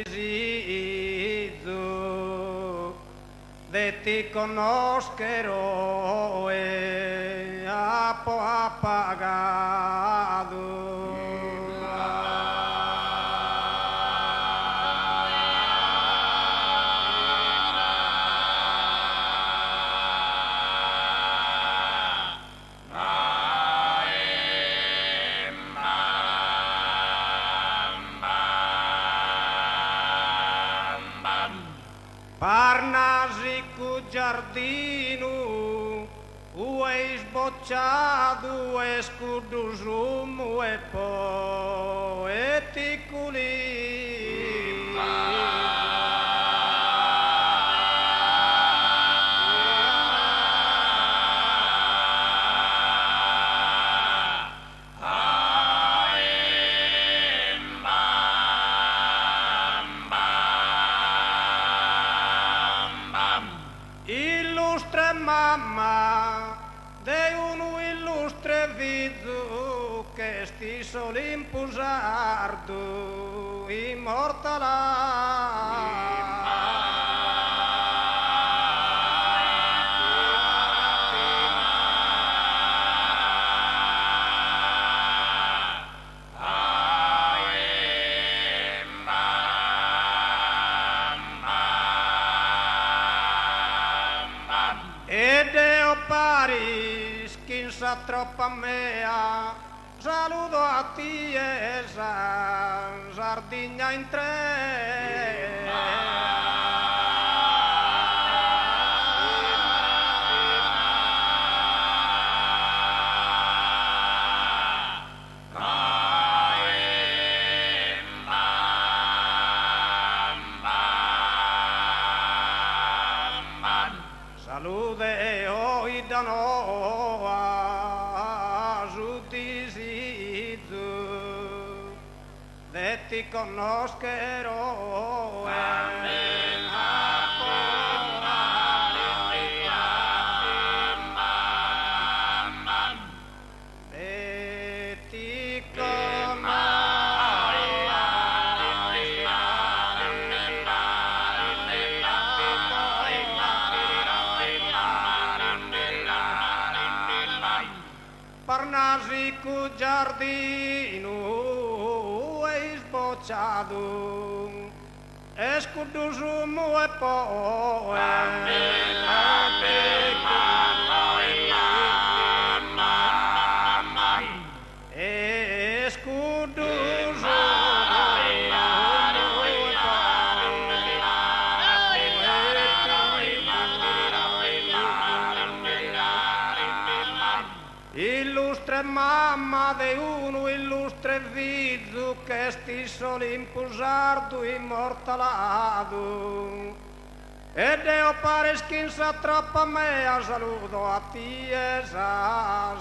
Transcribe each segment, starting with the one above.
desidero de ti conoscerò e appagato. Parnasi cu giardino, uè sbocciato e scudusumo e poeticuli. Illustre mamma de uno illustre viso che sti solimposardo ed eo paris kin sa troppa mea saludo a ti esa sardigna in tre. Salude oi da noa giudizio de ti conoscerò de ti Parnasi cu giardino e sbocciato e scudusumo e e scudusumo illustre mamma de uno illustre viso che sti solimposardo immortalado ed eo pare schinsa troppa mea saludo a ti esa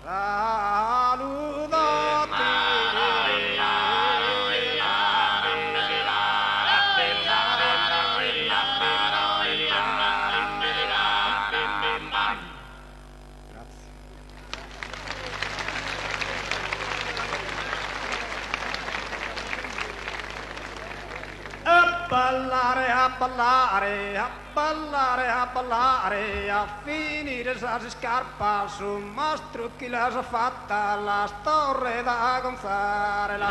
saludo a ti. A ballare, a finire sa si scarpa su mastro chi la sa fatta la torre da gonzare la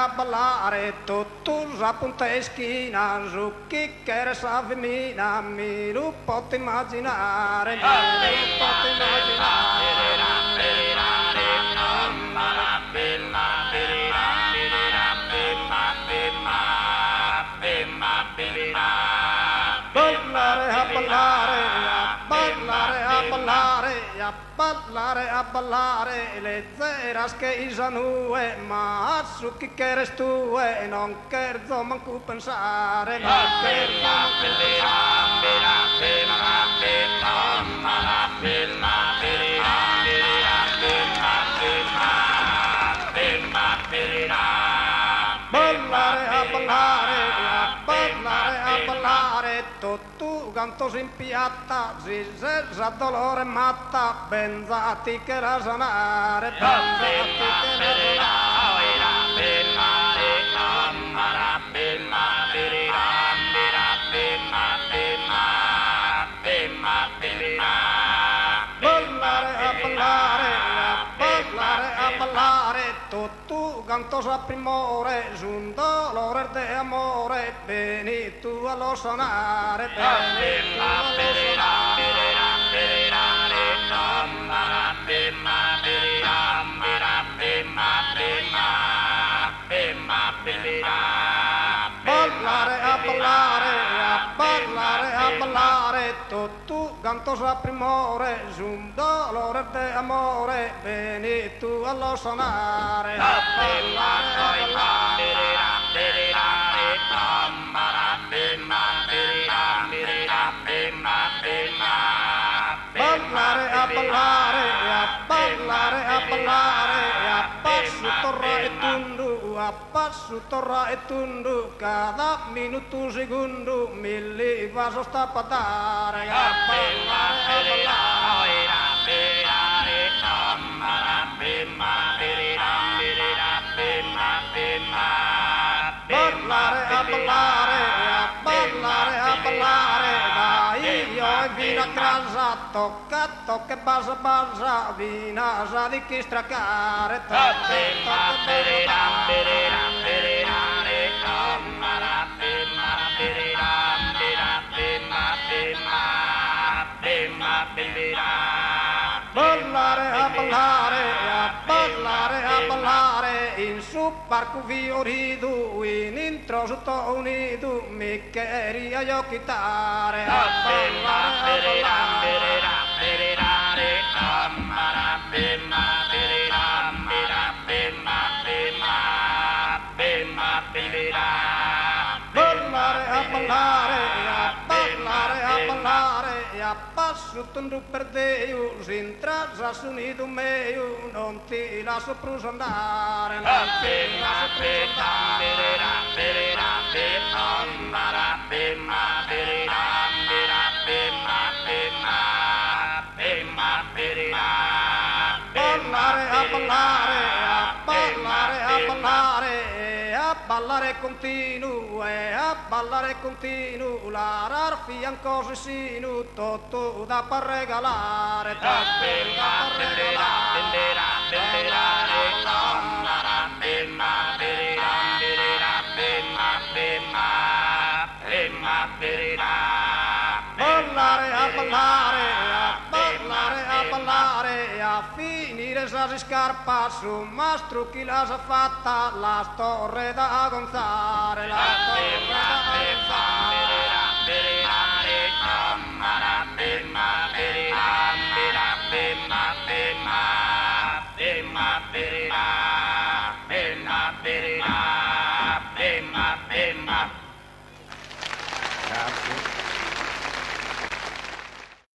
a ballare tutto a punta e schina su chi che sa femina mi lo posso immaginare a ballare le zeras che isanue ma su chi che eres tu e non cherzo manco pensare non cherzo tutto canto si impiatta, si sa dolore matta, benzati che ragionare, benzati che ballare, tutto canto sa primore, un dolore di amore, vieni tu allo suonare, vieni tu allo ballare, tutto canto sa primore, un dolore di amore, vieni tu allo suonare, a passo torra e tundu, cada minuto secondo, milli vaso sta a patare, a ballare, dai, io e vino a casa, tocca e basa, vina sa di chi stracare, ballare, in su parco fiorito, in intro sotto unito, mi queria io chitarre, a ballare, a passo tundu per Dio, si intrasa s'unito meio, non ti lascio più andare, non ti lascio più ballare continuo, a ballare continuo, l'arar fianco sinu, tutto da per regalare, a finire sa si scarpa su mastro chi la sa fatta la torre da gonzare, la torre da gonzare.